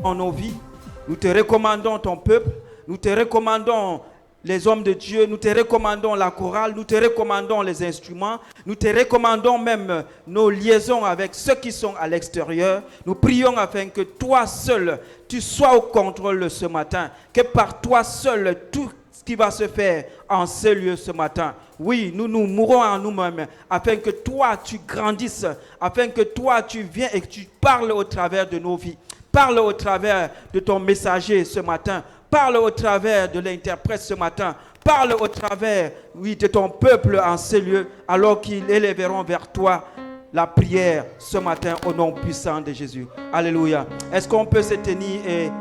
dans nos vies. Nous te recommandons ton peuple. Nous te recommandons les hommes de Dieu. Nous te recommandons la chorale. Nous te recommandons les instruments. Nous te recommandons même nos liaisons avec ceux qui sont à l'extérieur. Nous prions afin que toi seul, tu sois au contrôle ce matin. Que par toi seul, tout ce qui va se faire en ce lieu ce matin. Oui, nous nous mourons en nous-mêmes afin que toi, tu grandisses, afin que toi, tu viennes et que tu parles au travers de nos vies. Parle au travers de ton messager ce matin. Parle au travers de l'interprète ce matin. Parle au travers, oui, de ton peuple en ces lieux, alors qu'ils élèveront vers toi la prière ce matin au nom puissant de Jésus. Alléluia. Est-ce qu'on peut se tenir et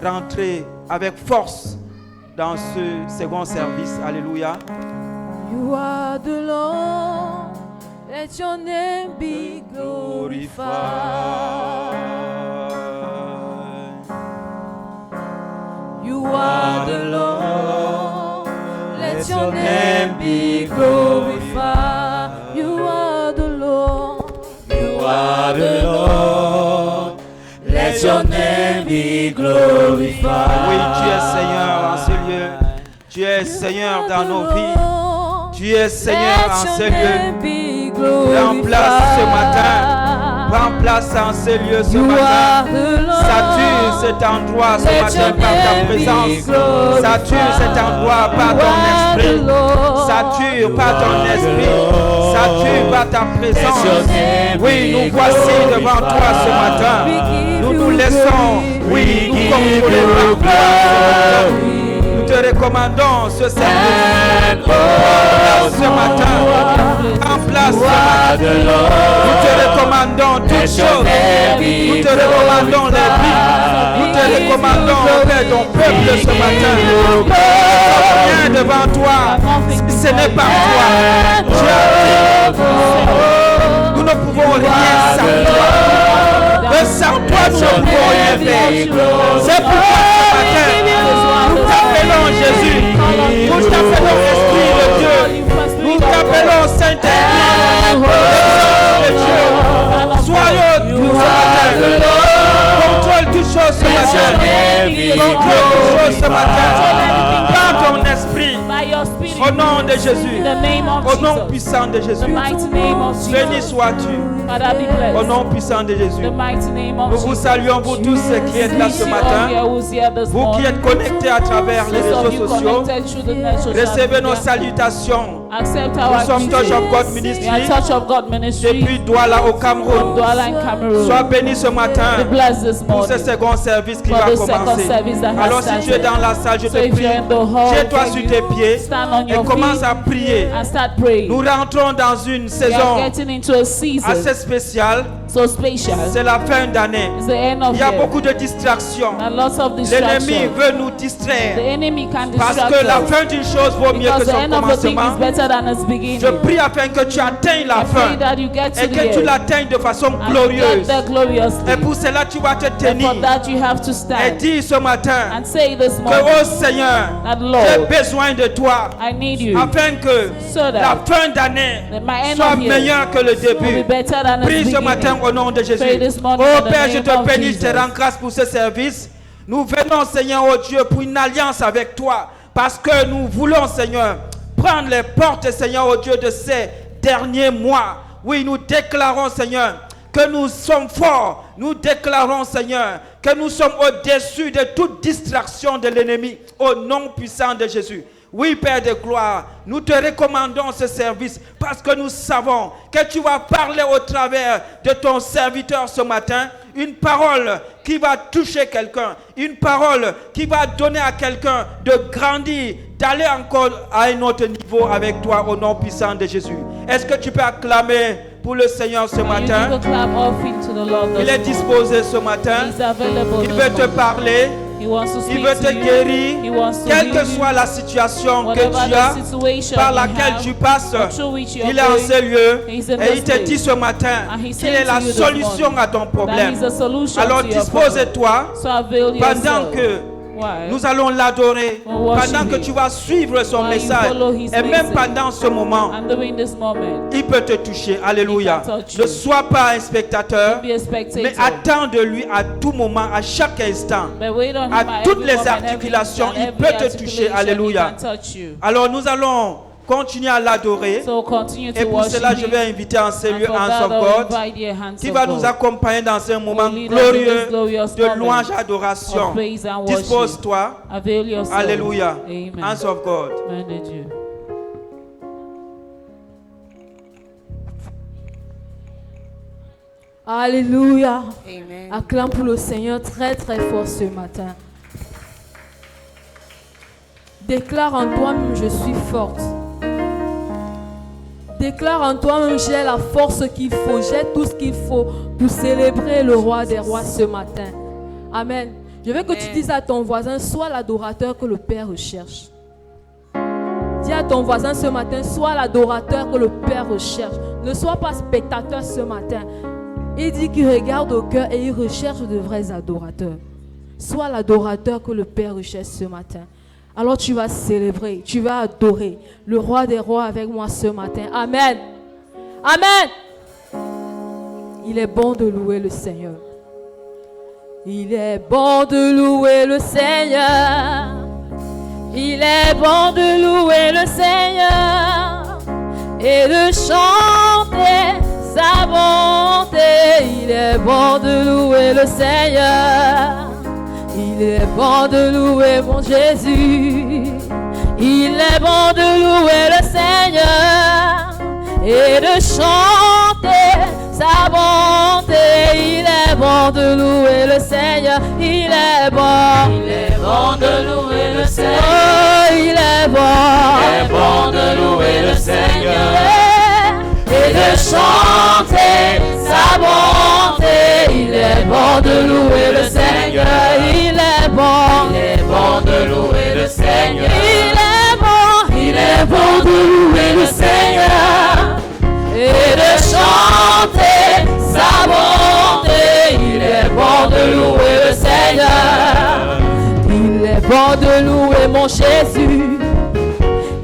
rentrer avec force dans ce second service? Alléluia. You are the Lord, let your name be glorified. You are the Lord, let your name be glorified. You are the Lord, you are the Lord, let your name be glorified. Oui, tu es Seigneur en ce lieu. Tu es Seigneur dans nos vies. Tu es Seigneur en ce lieu. Prends place ce matin. Prends place en ce lieu ce matin. Sature cet endroit ce matin par ta présence. Sature cet endroit par ton esprit. Sature par ton esprit. Sature par ta présence. Oui, nous voici devant toi ce matin. Nous nous laissons, oui, nous contrôler par toi. Nous te recommandons ce service. Ce matin, en place ce matin, nous te recommandons toutes choses. Nous te recommandons les vies. Nous te recommandons auprès ton peuple ce matin. Rien devant toi, ce n'est pas toi. Dieu, nous ne pouvons rien sans toi. Et sans toi, nous ne pouvons rien faire. C'est pourquoi ce matin, nous t'appelons Jésus. Nous t'appelons Esprit de Dieu. Nous t'appelons Saint-Esprit de Dieu. Soyons nous ce matin. Contrôle toutes choses ce matin. Contrôle toutes choses ce matin. Par ton esprit. Au nom de Jésus. Au nom puissant de Jésus. Béni sois-tu. Au nom puissant de Jésus. Nous vous saluons vous tous qui êtes là ce matin. Vous qui êtes connectés à travers les réseaux sociaux. Recevez nos salutations. Nous sommes Touch of God Ministry depuis Douala au Cameroun. Sois béni ce matin pour ce second service qui va commencer. Alors si tu es dans la salle, je te prie, tiens-toi sur tes pieds et commence à prier. Nous rentrons dans une saison assez spéciale. C'est la fin d'année. Il y a beaucoup de distractions. L'ennemi veut nous distraire parce que la fin d'une chose vaut mieux que son commencement. Je prie afin que tu atteignes la fin et que tu l'atteignes de façon glorieuse. Et pour cela, tu vas te tenir et dire ce matin que, oh Seigneur, j'ai besoin de toi afin que la fin d'année soit meilleure que le début. Prie ce matin au nom de Jésus. Oh Père, je te bénis, je te rends grâce pour ce service. Nous venons, Seigneur, oh Dieu, pour une alliance avec toi. Parce que nous voulons, Seigneur, prendre les portes, Seigneur, oh Dieu, de ces derniers mois. Oui, nous déclarons, Seigneur, que nous sommes forts. Nous déclarons, Seigneur, que nous sommes au-dessus de toute distraction de l'ennemi. Au nom puissant de Jésus. Oui, Père de gloire, nous te recommandons ce service parce que nous savons que tu vas parler au travers de ton serviteur ce matin. Une parole qui va toucher quelqu'un. Une parole qui va donner à quelqu'un de grandir, d'aller encore à un autre niveau avec toi au nom puissant de Jésus. Est-ce que tu peux acclamer pour le Seigneur ce matin? Il est disposé ce matin. Il veut te parler. Il veut te guérir, quelle que soit la situation que tu as, par laquelle tu passes. Il est en ce lieu et il te dit ce matin qu'il est la solution à ton problème. Alors dispose-toi pendant que Nous allons l'adorer pendant que tu vas suivre son message. Et même pendant ce moment, il peut te toucher. Alléluia. Ne sois pas un spectateur, mais attends de lui à tout moment, à chaque instant. À toutes les articulations, il peut te toucher. Alléluia. Alors nous allons continuer à l'adorer. Et pour cela, je vais inviter en ce lieu Hands of God qui va nous accompagner dans un moment glorieux de louange, adoration. Dispose-toi. Alléluia. Hands of God. Alléluia. Acclame pour le Seigneur très très fort ce matin. Déclare en toi-même, je suis forte. Déclare en toi-même, j'ai la force qu'il faut, j'ai tout ce qu'il faut pour célébrer le roi des rois ce matin. Amen. Je veux que tu dises à ton voisin, sois l'adorateur que le Père recherche. Dis à ton voisin ce matin, sois l'adorateur que le Père recherche. Ne sois pas spectateur ce matin. Il dit qu'il regarde au cœur et il recherche de vrais adorateurs. Sois l'adorateur que le Père recherche ce matin. Alors tu vas célébrer, tu vas adorer le roi des rois avec moi ce matin. Amen. Amen. Il est bon de louer le Seigneur. Il est bon de louer le Seigneur. Il est bon de louer le Seigneur et de chanter sa bonté. Il est bon de louer le Seigneur. Il est bon de louer mon Jésus. Il est bon de louer le Seigneur et de chanter sa bonté. Il est bon de louer le Seigneur. Il est bon. Il est bon de louer le Seigneur. Oh, il est bon. Il est bon de louer le Seigneur et de chanter sa bonté. Il est bon de louer le Seigneur. Il est bon de louer le Seigneur. Il est bon de louer le Seigneur et de chanter sa bonté. Il est bon de louer le Seigneur. Il est bon de louer mon Jésus.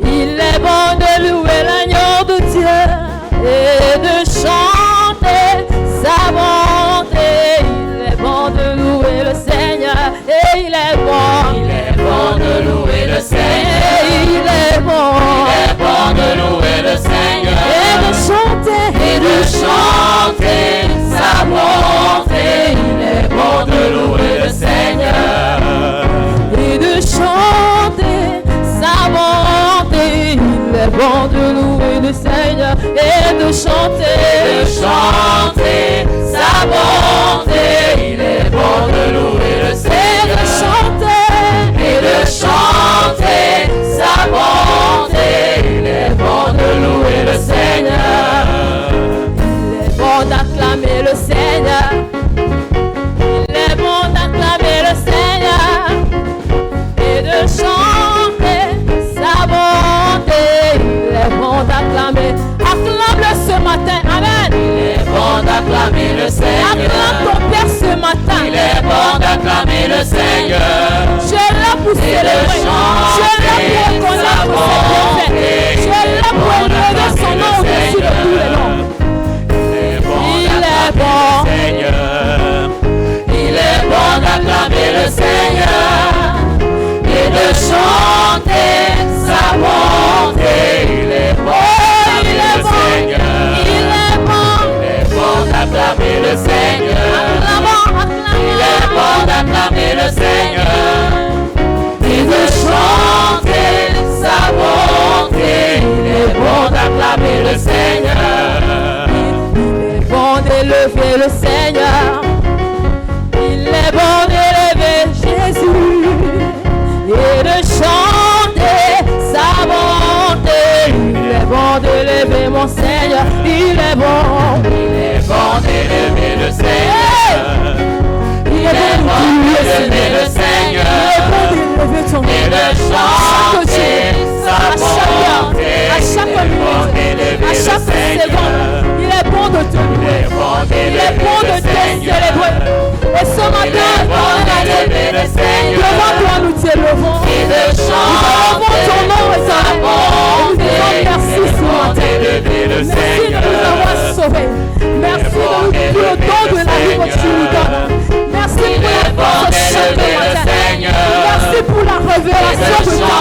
Il est bon de louer l'agneau de Dieu et de chanter sa bonté. Il est bon de louer le Seigneur et il est bon de louer le Seigneur. Il est bon de louer le Seigneur et de chanter sa bonté. Il est bon de louer le Seigneur et de chanter sa bonté. Il est bon de louer le Seigneur et de chanter sa bonté. Il est bon de louer le Seigneur et de chanter sa bonté. Il est bon de louer le Seigneur. Il est bon d'acclamer le Seigneur. Il est bon d'acclamer le Seigneur et de chanter sa bonté. Il est bon d'acclamer. Acclame-le ce matin. Amen. Il est bon d'acclamer le Seigneur. Acclame ton Père ce matin. Il est bon d'acclamer le Seigneur. Je suis là pour célébrer. Je suis là pour reconnaître ses bienfaits. Je suis là pour élever son nom au-dessus de tous les noms. Il est bon. Il est bon d'acclamer le Seigneur et de chanter sa bonté. Il est bon, il est bon, il est bon d'acclamer le Seigneur. Il est bon d'acclamer le Seigneur et de chanter sa bonté. Il est bon d'acclamer le Seigneur. Il est bon d'élever le Seigneur. Il est bon d'élever Jésus et de chanter sa bonté. Il est bon d'élever mon Seigneur. Il est bon d'élever le Seigneur. Il est bon d'élever le Seigneur et de chanter sa bonté. À chaque minute, à chaque seconde, il est bon de te louer. Il est bon de te célébrer. Et ce matin, on a levé devant toi, nous sauver. Merci pour le don de la vie que tu nous donnes. Merci pour la force ce matin. Merci pour la révélation de ton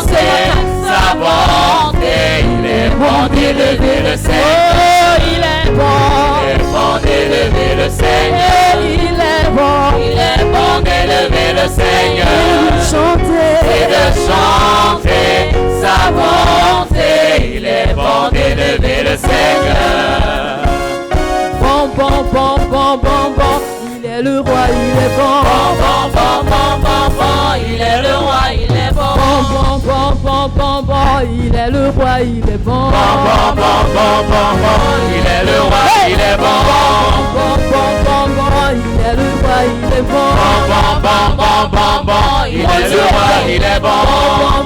Seigneur. Sa bonté, il est bon d'élever le Seigneur. Oh, il est bon. Il est bon d'élever le Seigneur. Il est bon. Il est bon d'élever le Seigneur. Et de chanter sa bonté. Il est bon d'élever le Seigneur. Bon, bon, bon, bon, bon, bon. Il est le roi, il est bon. Bon, bon, bon, bon, bon, bon. Il est le roi, il est bon. Bon, bon, bon, bon, bon. Il est le roi, il est bon. Bon, bon, bon, bon, bon, bon. Il est le roi, il est bon. Bon, bon, bon, bon. Il est le roi, il est bon. Bon, bon, bon, bon, bon. Il est le roi, il est bon.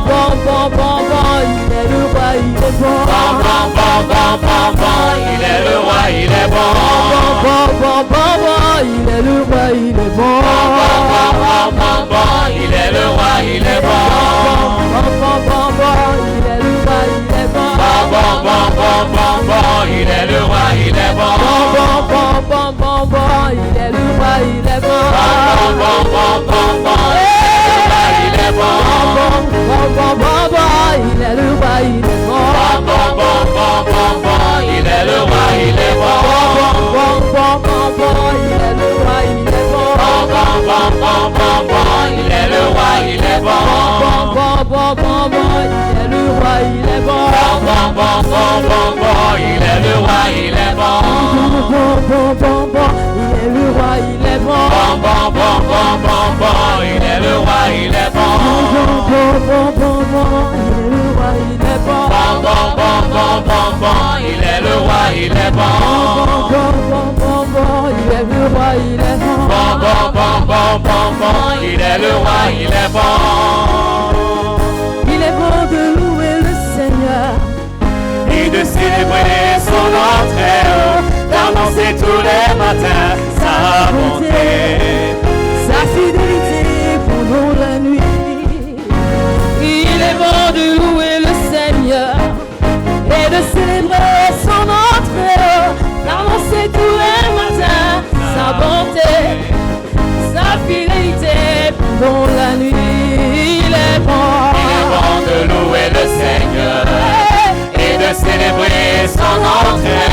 Bon, bon, bon, bon. Il est le roi, il est bon. Bon, bon, bon, bon, bon, bon. Il est le roi, il est bon. Bon, bon, bon, bon. Il est le roi, il est bon. Bon, bon, bon, bon, bon. Il est le roi, il est bon. Bon, bon, bon, bon. Il est le roi, il est bon. Bon, bon, bon, bon, bon. Il est le roi, il est bon. Bon, bon, bon, bon, bon. Il est le roi, il est bon. Bon, bon, bon, bon, bon. Il est bon. Bon, bon, bon, bon. Il est le roi, il est bon. Bon, bon, bon, bon, bon. Il est le roi, il est bon. Bon, bon, bon, bon. Il est le roi, il est bon. Bon, bon, bon, bon, bon. Il est le roi, il est bon. Bon, bon, bon, bon. Il est le roi, il est bon. Bon, bon, bon, bon, bon. Il est le roi, il est bon. Bon, bon, bon, bon. Il est le roi, il est bon. Bon, bon, bon, bon, bon, bon. Il est le roi, il est bon. Bon, bon, bon, bon. Il est le roi, il est bon. Bon, bon, bon, bon, bon, bon. Il est le roi, il est bon. Bon, bon, bon, bon. Il est le roi, il est bon. Bon, bon, bon, bon, bon, bon. Il est le roi, il est bon. Il est bon de louer le Seigneur Et de célébrer son entrée, d'annoncer tous les matins sa bonté, sa fidélité pendant la nuit. Il est bon de louer le Seigneur et de célébrer son entrée, d'annoncer tous les matins sa bonté, sa fidélité pendant la nuit. Il est bon. Il est bon de louer le Seigneur et de célébrer son entrée,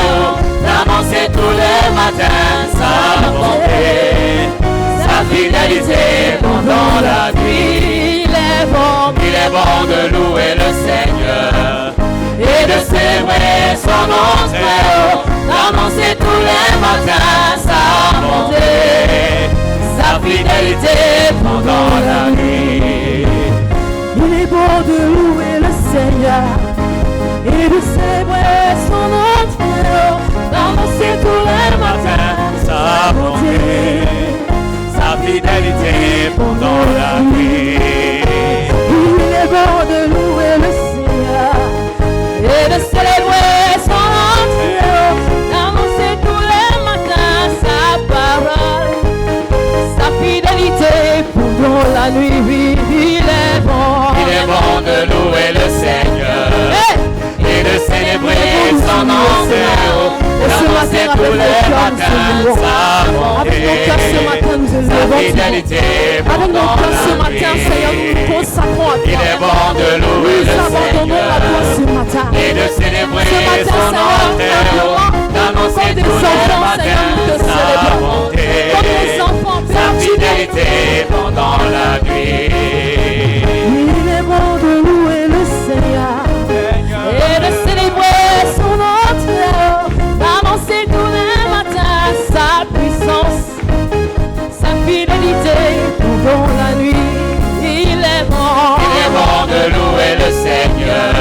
d'annoncer tous les matins sa bonté, sa fidélité pendant la nuit. Il est bon. Il est bon de louer le Seigneur et de célébrer son entrée, d'annoncer tous les matins sa bonté, sa fidélité pendant la nuit. Il est bon de louer le Seigneur et de célébrer son entrée, d'annoncer tous les matins sa bonté, sa fidélité pendant la nuit. Il est bon de louer le Seigneur et de célébrer son entrée, d'annoncer tous les matins sa parole, sa fidélité pendant la nuit. Il est bon. Il est bon de louer le Seigneur et de célébrer son entrée, d'annoncer tous les matins sa bonté, sa fidélité avec nos pendant cœurs ce la matin, Seigneur, nous nous nuit. consacrons à toi. Il est bon de louer Nous le abandonnons à toi ce Seigneur matin. et de célébrer Ce matin, son Seigneur, entrée, d'annoncer comme des tous les enfants, Seigneur, nous te matins sa célébrons. bonté, Comme des enfants sa perdus. fidélité pendant la nuit. Il est bon de louer le Seigneur et de célébrer son entrée, d'annoncer tous les matins sa puissance, sa fidélité pendant la nuit. Il est bon. Il est bon de louer le Seigneur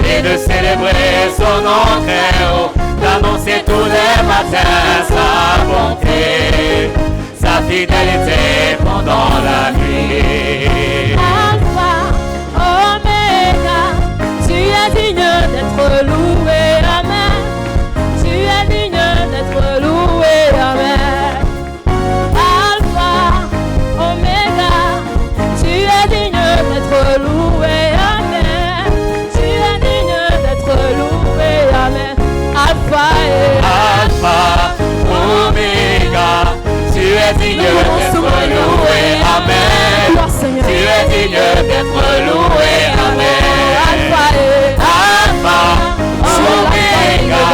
et de célébrer son entrée, d'annoncer tous les matins sa bonté, sa fidélité pendant la nuit. Alpha, Oméga, tu es digne d'être loué, Amen. Tu es digne d'être loué, Amen. Alpha, Oméga, tu es digne d'être loué, Amen. Tu es digne d'être loué, Amen. Alpha et d'être loué. Amen. Tu es digne d'être loué. Amen. Alpha, Oméga.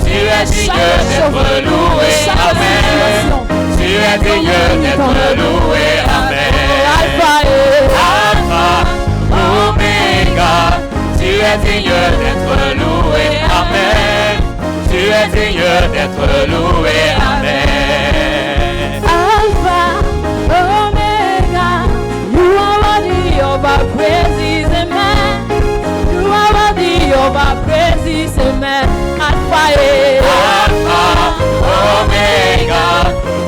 Tu es digne d'être loué. Amen. Tu es digne d'être loué. Amen. Alpha, Oméga. Tu es digne d'être loué. Amen. Tu es digne d'être loué. Amen. Alpha, Omega, you are worthy of our praises, amen. You are worthy of our praises, amen. Alpha, Omega,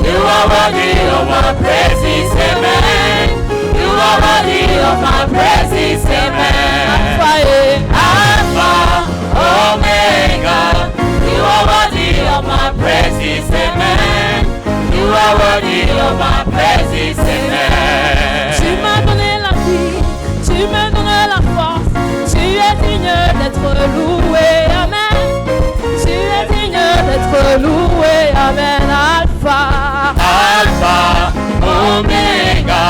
you are worthy of our praises, amen. You are worthy of our praises, amen. Alpha, Omega, you are worthy of my praises, amen. You are worthy of my praises, amen. tu m'as donné la vie, tu m'as donné la force, tu es digne d'être loué, amen. Tu es digne d'être loué, amen. Alpha, Omega,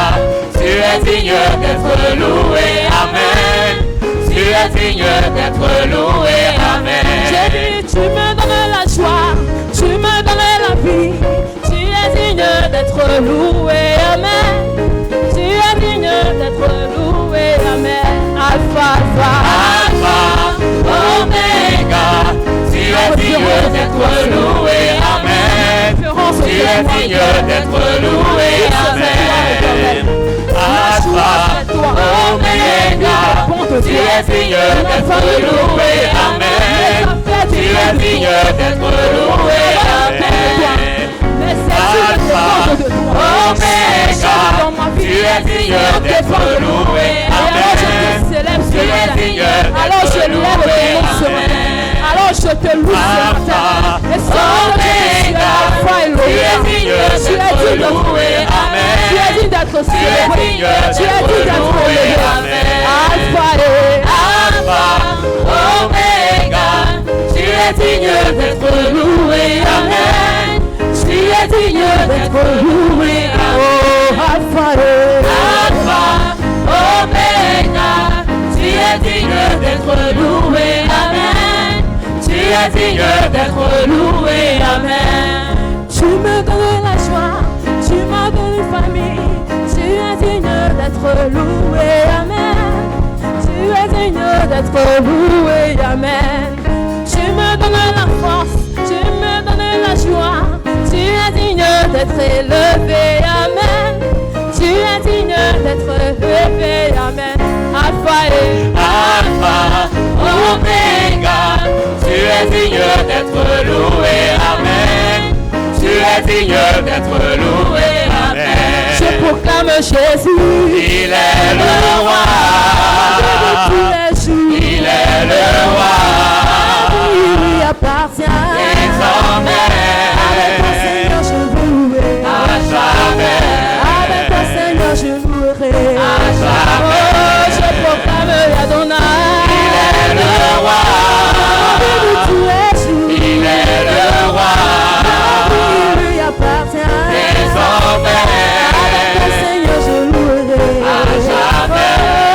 tu es digne d'être loué, amen. Tu es digne d'être loué, amen. j'ai dit, tu me donnes la joie, tu me donnes la vie, tu es digne d'être loué, amen. Tu es digne d'être loué, amen. Alpha, Omega, tu es digne d'être loué, amen. Tu es digne d'être loué, amen. Alpha, Omega, tu es digne d'être loué, amen. Tu es digne d'être loué, amen. Alpha, Omega, tu es digne d'être loué, amen. Tu es digne alors je d'être lève loué, ton nom ce matin. amen. Alors je te loue ce matin. Et ce Omega, tu es digne d'être loué, amen. Tu es digne d'être célébré. Tu es digne d'être loué, amen. Alpha, Omega, tu es digne d'être loué, amen. Tu es digne d'être loué, amen. oh Alpha, Omega, tu es digne d'être loué, amen. Tu es digne d'être loué, amen. tu me donnes la joie, tu m'as donné une famille, tu es digne d'être loué, amen. Tu es digne d'être loué, amen. Tu me donnes la force, tu me donnes la joie, tu es digne d'être élevé, amen. Tu es digne d'être élevé, amen. Alpha, Omega, tu es digne d'être loué, amen. Tu es digne d'être loué, amen. je proclame Jésus, Il est le roi, de tous les jours, il est le roi, il lui appartient. désormais, Avec toi Seigneur je louerai, à jamais, avec toi Seigneur je louerai, jamais. oh je proclame Adonai, Il est le roi, de tous les jours, il est le roi, il lui appartient. désormais, Avec toi Seigneur je louerai, à jamais.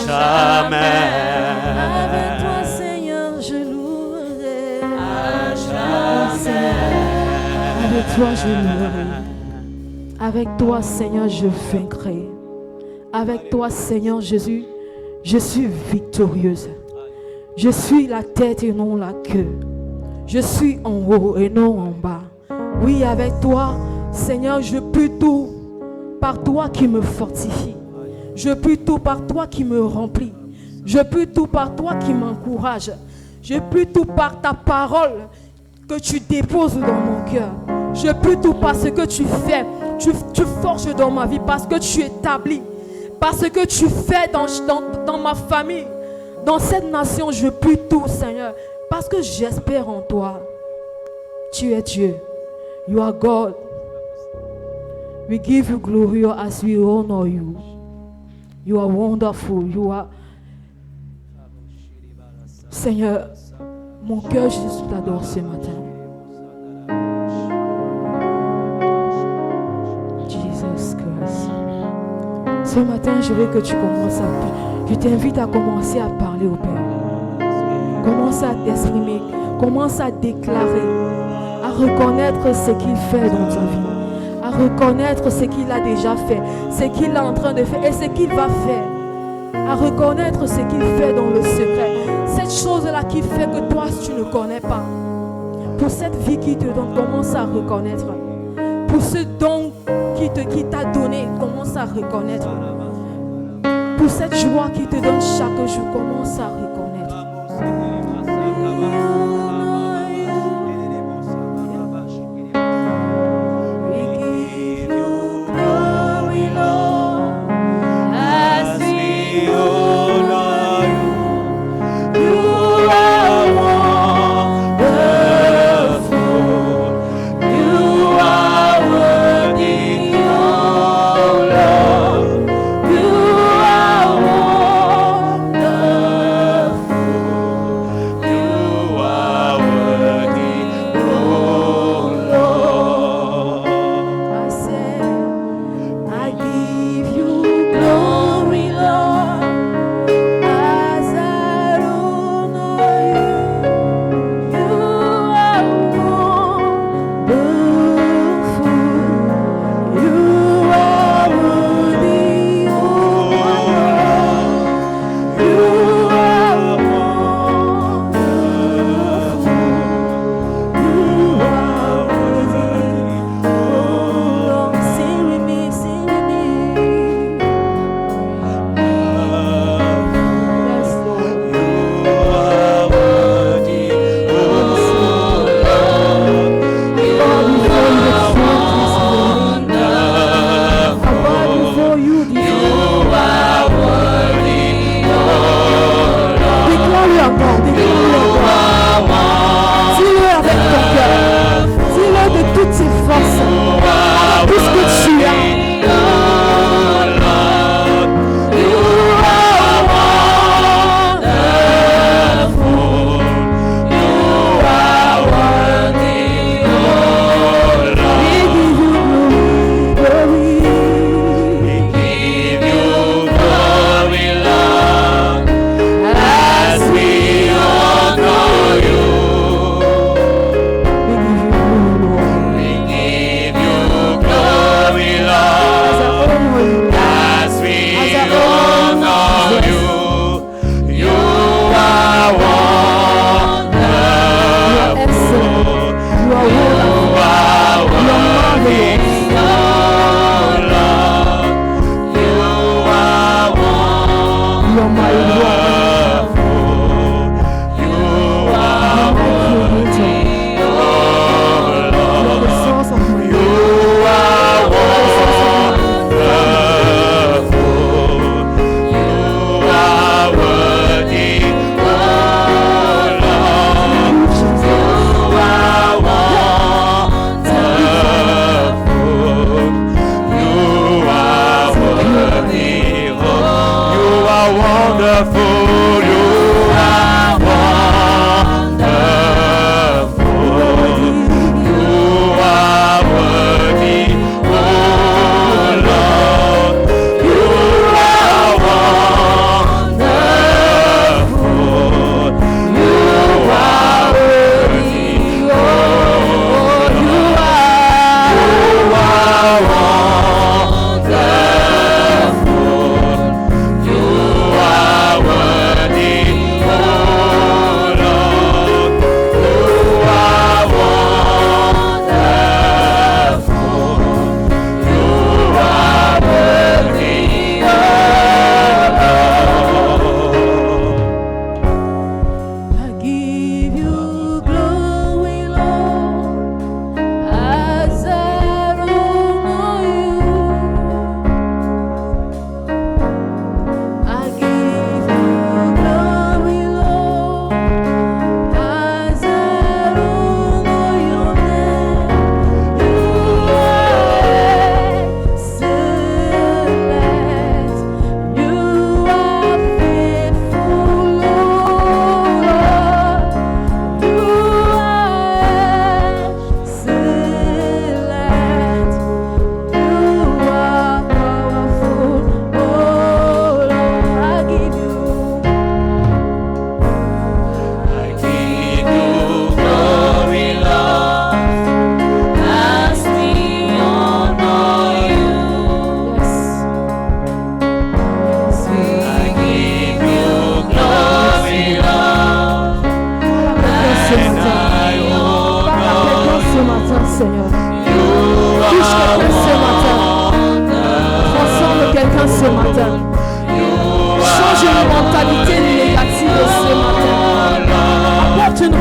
jamais. Avec toi, Seigneur, je louerai. À jamais. Avec toi, je louerai. Avec toi, Seigneur, je vaincrai. Avec toi, Seigneur Jésus, je suis victorieuse. Je suis la tête et non la queue. Je suis en haut et non en bas. Oui, avec toi, Seigneur, je peux tout par toi qui me fortifie. Je peux tout par toi qui me remplit. Je peux tout par toi qui m'encourage. Je peux tout par ta parole que tu déposes dans mon cœur. Je peux tout par ce que tu fais. Tu forges dans ma vie parce que tu établis. Parce que tu fais dans ma famille. Dans cette nation, je peux tout, Seigneur. Parce que j'espère en toi. Tu es Dieu. You are God. We give you glory as we honor you. You are wonderful. You are... Seigneur, mon cœur, Jésus t'adore ce matin. Jesus Christ. Ce matin, je veux que tu commences à... Je t'invite à commencer à parler au Père. Commence à t'exprimer. Commence à déclarer. À reconnaître ce qu'il fait dans ta vie. À reconnaître ce qu'il a déjà fait. Ce qu'il est en train de faire et ce qu'il va faire. À reconnaître ce qu'il fait dans le secret. Cette chose-là qui fait que toi, tu ne connais pas. Pour cette vie qui te donne, commence à reconnaître. Pour ce don qui t'a donné, commence à reconnaître. Pour cette joie qui te donne chaque jour, commence à reconnaître. We give you glory, Lord, as we honor you. You are wonderful. You are worthy, oh Lord. You are wonderful.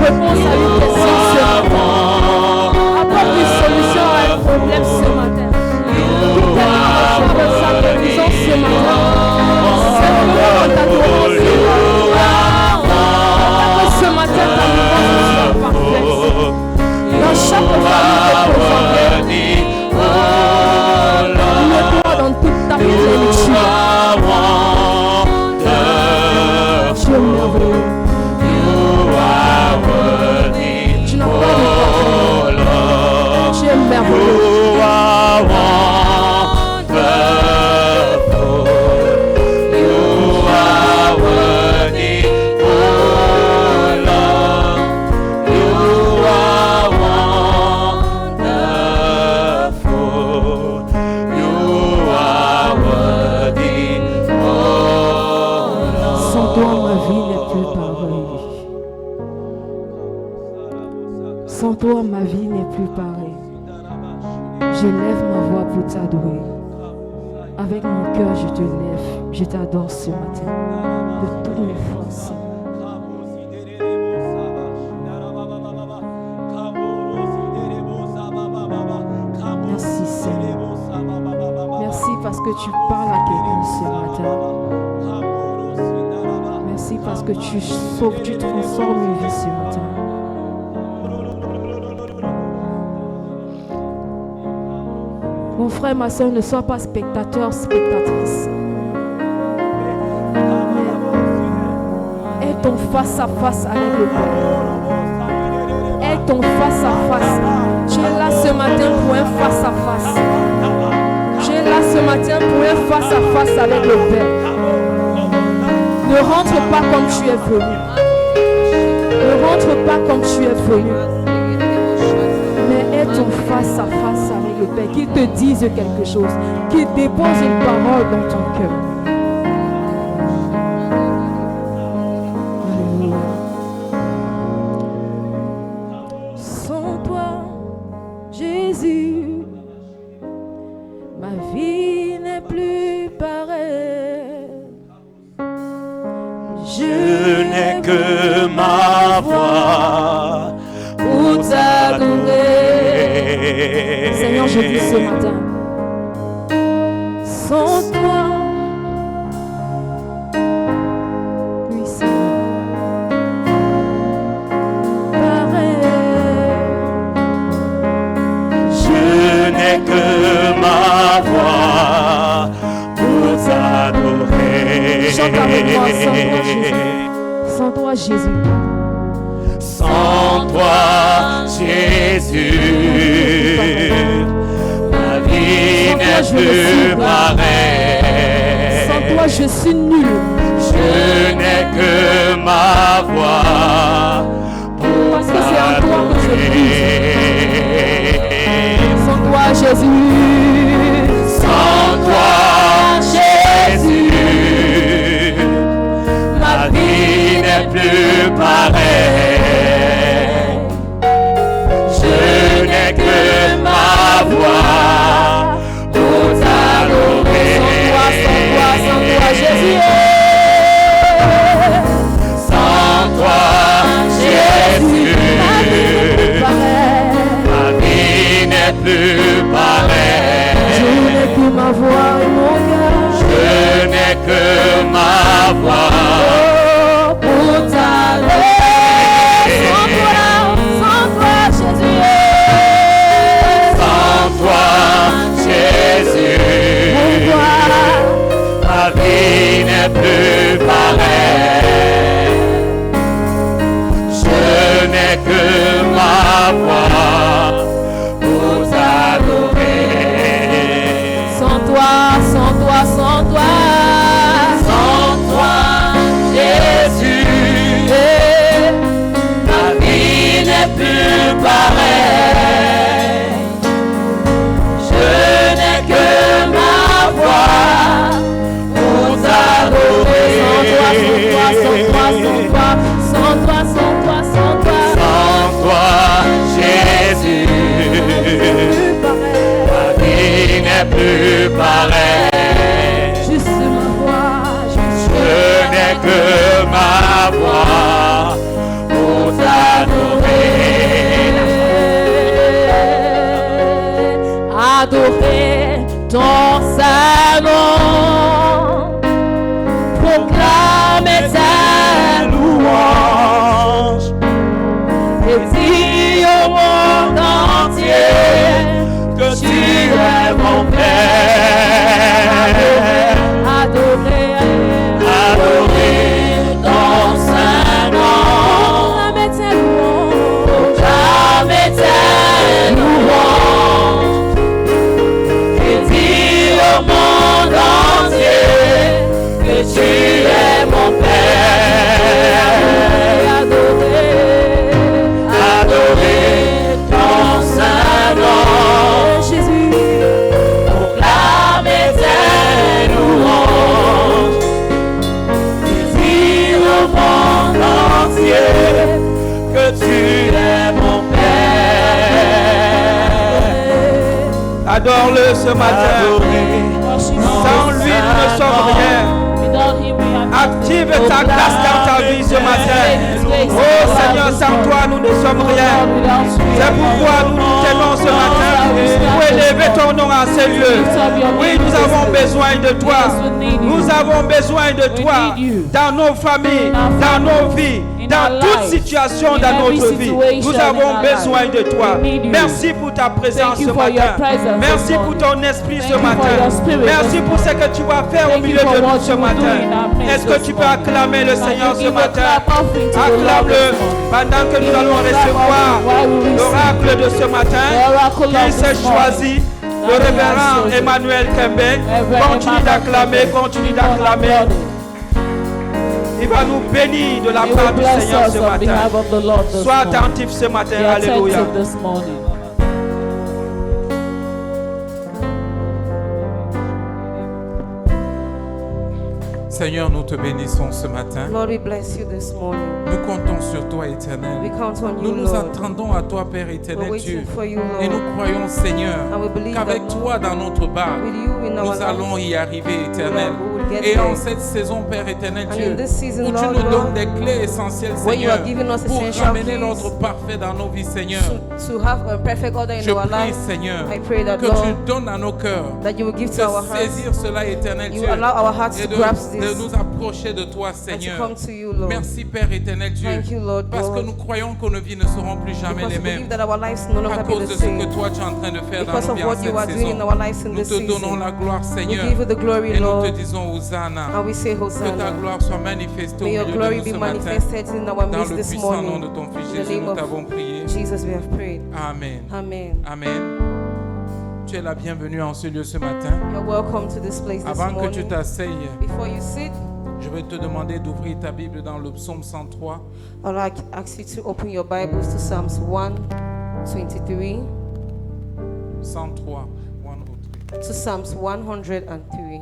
réponse à une question ce matin. Apporte une solution à un problème ce matin. Tout est dans sa guérison ce matin. C'est ta douance. Ce matin, ta louange soit parfaite. Dans chaque famille présentée, mets-toi dans toute ta plénitude. Tu es merveilleux. Tu n'as pas de parole. Tu es merveilleux. Sans toi, ma vie n'est plus pareille. Je lève ma voix pour t'adorer. Avec mon cœur, je te lève. Je t'adore ce matin. De toutes mes forces. Merci Seigneur. Merci parce que tu parles à quelqu'un ce matin. Merci parce que tu sauves, tu transformes une vie ce matin. Mon frère, ma soeur, ne sois pas spectateur, spectatrice. Aie ton face à face avec le Père. Aie ton face à face. Tu es là ce matin pour un face à face. Tu es là ce matin pour un face à face avec le Père. Ne rentre pas comme tu es venu. Ne rentre pas comme tu es venu. Mais aie ton face à face avec le Père, qu'il te dise quelque chose, qu'il dépose une parole dans ton cœur. Alléluia. Sans toi, Jésus, ma vie n'est plus pareille. Je n'ai que ma voix pour t'adorer. Seigneur, je dis ce matin, sans toi, oui Seigneur, pareil, je n'ai que ma voix pour t'adorer. Chante avec moi, sans toi Jésus. Sans toi, Jésus, ma vie n'est plus pareille. Sans toi, je suis nul. Je n'ai que ma voix pour parce que c'est en toi que je vis. Sans toi, Jésus. Sans toi, Jésus, ma vie n'est plus pareille. Je n'ai que ma voix pour t'adorer. Sans toi, Jésus. Sans toi, Jésus, ma vie n'est plus pareille. Je n'ai que ma voix et mon cœur. Je n'ai que ma voix pour t'adorer. Sans toi, Jésus. Sans toi, Jésus, ma vie n'est plus pareille. Je n'ai que ma voix pour t'adorer. Sans toi, sans toi, sans toi. Sans toi, Jésus, ma vie n'est plus pareille. Je n'ai que ma voix pour t'adorer. Sans toi, sans toi, sans toi. Sans toi, Jésus, ma vie n'est plus pareille. Juste ma voix, Je n'ai que ma voix pour t'adorer. adorer ton salon, proclamer ta louange et dire au monde entier que tu es mon Père. Adorer ton Saint-Nom, proclamer tes louanges et dire au monde entier que tu es mon Père. Adorer ton Saint-Nom, Jésus, proclamer tes louanges et dire au monde entier que tu es mon Père. Adore-le ce matin. Sans lui, nous ne sommes rien. Active ta grâce dans ta vie ce matin. Oh Seigneur, sans toi, nous ne sommes rien. C'est pourquoi nous nous tenons ce matin pour élever ton nom à ces lieux. Oui, nous avons besoin de toi. Nous avons besoin de toi dans nos familles, dans nos vies, dans toute situation dans notre vie. Nous avons besoin de toi. Merci pour ta présence ce matin. Merci pour ton esprit ce matin. Merci pour ce que tu vas faire au milieu de nous ce matin. Est-ce que tu peux acclamer le Seigneur ce matin? Acclame-le pendant que nous allons recevoir l'oracle de ce matin qui s'est choisi, le révérend Emmanuel Kembe. Continue d'acclamer, continue d'acclamer. Il va nous bénir de la part du Seigneur ce matin. Sois attentif ce matin. Alléluia. Seigneur, nous te bénissons ce matin. Lord, we bless you this morning. Nous comptons sur toi, Éternel. We count on Nous you, nous Lord. attendons à toi, Père We're éternel Dieu. waiting for you, Et nous Lord. croyons, Seigneur, And we believe qu'avec that, toi dans notre barque, with you in our nous allons lives, y arriver, Éternel. we will get Et there. en cette saison, Père éternel And Dieu, in this season, où tu Lord, nous Lord, donnes des clés essentielles, when you Seigneur, are giving us pour essential ramener keys l'ordre parfait dans nos vies, Seigneur. to have a perfect order in Je our prie, lives, Seigneur, I pray that, que Lord, tu donnes à nos cœurs that you will give de to our hearts, saisir cela, éternel you Dieu, allow our hearts et to grasp de this nous approcher de toi, and to Seigneur. come to you, Lord. Merci, Père éternel Dieu, Thank you, Lord, parce que Lord, nous croyons que nos vies ne seront plus jamais because les we believe mêmes that our lives will no à longer be cause the de ce que same. toi tu es en train de faire dans Because nos of vies en what you are cette doing in saison. our lives in Nous this te donnons season. la gloire, We Seigneur, give you the glory, et nous Lord, te disons Hosanna. and we say Que ta Hosanna. gloire soit manifestée au May your milieu de glory nous be ce matin. manifested in our Dans midst le this puissant nom morning. de ton Fils In the Jésus, name nous of t'avons prié. Jesus, we have prayed. Amen. Amen. Amen. Tu es la bienvenue en ce lieu ce matin. You're welcome to this place this Avant que tu morning. t'asseyes, Before you sit, je vais te demander d'ouvrir ta Bible dans le psaume 103. I'd like to ask you to open your Bibles to Psalms 123. 103. 103. To Psalms 103.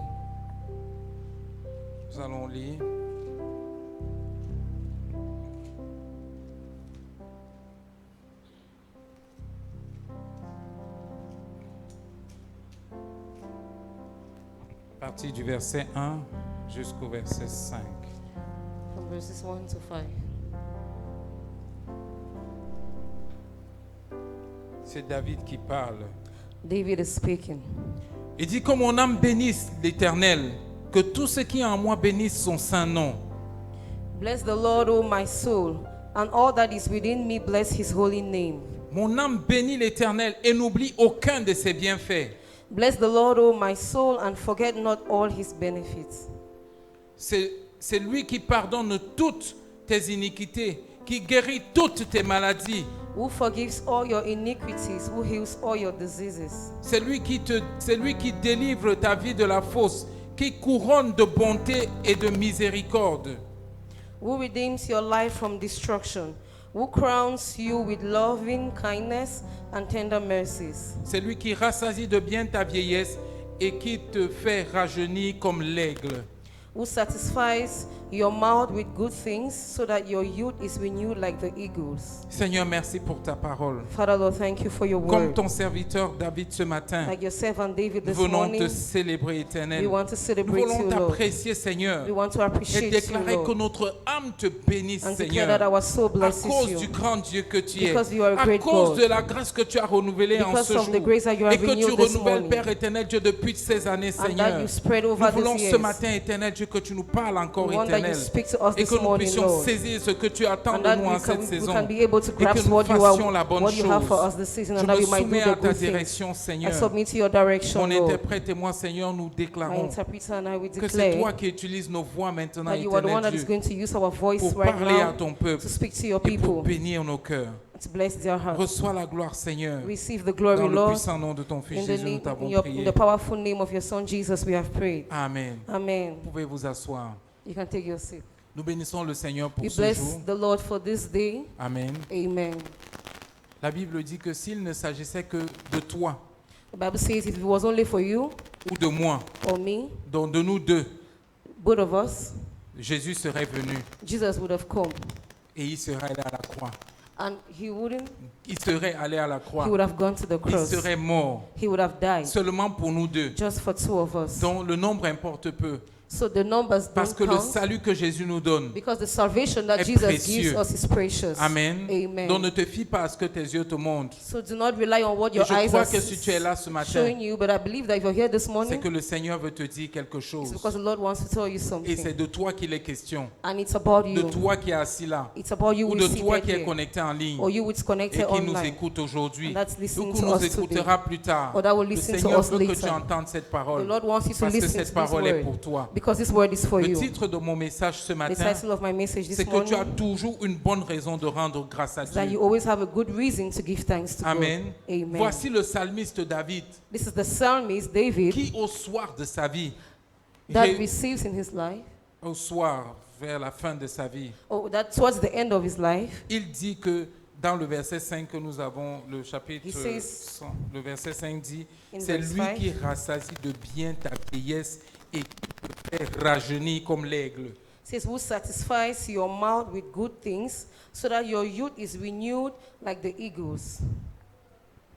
Nous allons lire. À partir du verset 1 jusqu'au verset 5. From verses 1 to 5. C'est David qui parle. David is speaking. Il dit que mon âme bénisse l'Éternel, que tout ce qui est en moi bénisse son saint nom. Bless the Lord, O my soul, and all that is within me bless his holy name. Mon âme bénit l'Éternel et n'oublie aucun de ses bienfaits. Bless the Lord, O my soul, and forget not all his benefits. C'est lui qui pardonne toutes tes iniquités, qui guérit toutes tes maladies. Who forgives all your iniquities, who heals all your diseases. C'est lui qui délivre ta vie de la fosse, qui couronne de bonté et de miséricorde. Who redeems your life from destruction, who crowns you with loving kindness and tender mercies. C'est lui qui rassasie de bien ta vieillesse et qui te fait rajeunir comme l'aigle. Who satisfies your mouth with good things, so that your youth is renewed like the eagles. Seigneur, merci pour ta parole. Father, Lord, thank you for your Comme word. ton serviteur David ce matin, Like your servant David nous this venons morning, te célébrer, Éternel. we want to Nous celebrate voulons you, Lord. t'apprécier, Seigneur, We want to et appreciate you, déclarer que Lord, notre âme te bénisse, and declare that Seigneur, our soul à blesses cause you. du grand Dieu que tu es, Because you are a à great cause God. de la grâce que tu as renouvelée en Because ce of jour, the grace that you have et que tu renewed this renouvelles, morning. Père éternel Dieu, depuis ces années, And that Seigneur. you spread Nous over voulons these ce years. matin, éternel Dieu, que tu nous parles encore, We want that you éternel, speak to us et this que nous morning, puissions Lord. saisir ce que tu attends And de that nous en we cette can saison, be able to et que grasp nous what fassions la bonne you have for us chose. this season, Je and that me we might do soumets the à ta good things. direction, I Seigneur. submit to your direction, Mon Lord. interprète et moi, Seigneur, nous My déclarons interpreter and I will que c'est toi declare qui utilises nos voix maintenant, that you are the one éternel that is Dieu, going to use our voice pour right parler à now ton peuple to speak to your et pour people, bénir nos cœurs. to bless their hearts. Reçois la gloire, Seigneur. Receive the glory, Dans le Lord. puissant nom de ton Fils In the, Jésus, nous name, t'avons in prié. the powerful name of your Son Jesus, we have prayed. Amen. Amen. Vous pouvez vous asseoir. You can take your seat. Nous bénissons le Seigneur pour We ce bless jour. the Lord for this day. Amen. Amen. La Bible dit que s'il ne s'agissait que de toi The Bible says if it was only for you ou de moi, or me, donc de nous deux, both of us, Jésus serait venu Jesus would have come. et il serait allé à la croix. And he wouldn't, Il serait allé à la he croix. would have gone to the Il cross. serait mort He would have died seulement pour nous deux, just for two of us. dont le nombre importe peu. So the numbers Parce don't que le count salut que Jésus nous donne because the salvation that est Jesus précieux. gives us is precious. Amen. Amen. Donc ne te fie pas à ce que tes yeux te montrent. So do not rely on what Et your je eyes crois are que si tu es là ce matin, showing you, but I believe that if you're here this c'est morning, que le Seigneur veut te dire quelque it's chose. because the Lord wants to tell you Et something. c'est de toi qu'il est question. And it's about De you. toi qui es assis là. It's about you Ou who de is toi seated qui est here, connecté en ligne. or you who is Et connected qui nous online, écoute aujourd'hui. and that's Ou listening qui to nous us today, écoutera plus tard. or that will Le listen to Seigneur us veut que tu later. entendes cette The parole. Lord wants you to Parce que listen cette to this parole est word pour toi. because this word is for Le you. titre de mon message ce The matin, title of my message c'est this que tu as morning toujours une bonne raison de rendre grâce à is that Dieu. you always have a good reason to give thanks to Amen. God. Amen. Voici le psalmiste David This is the psalmist David qui au soir de sa vie, that receives in his life, au soir vers la fin de sa vie, or that towards the end of his life, il dit que dans le verset 5 que nous avons, le chapitre He says, 100, le verset 5 dit, in c'est verse lui 5, qui rassasie de bien ta vieillesse et qui te fait rajeunir comme l'aigle. says, who satisfies your mouth with good things, so that your youth is renewed like the eagles.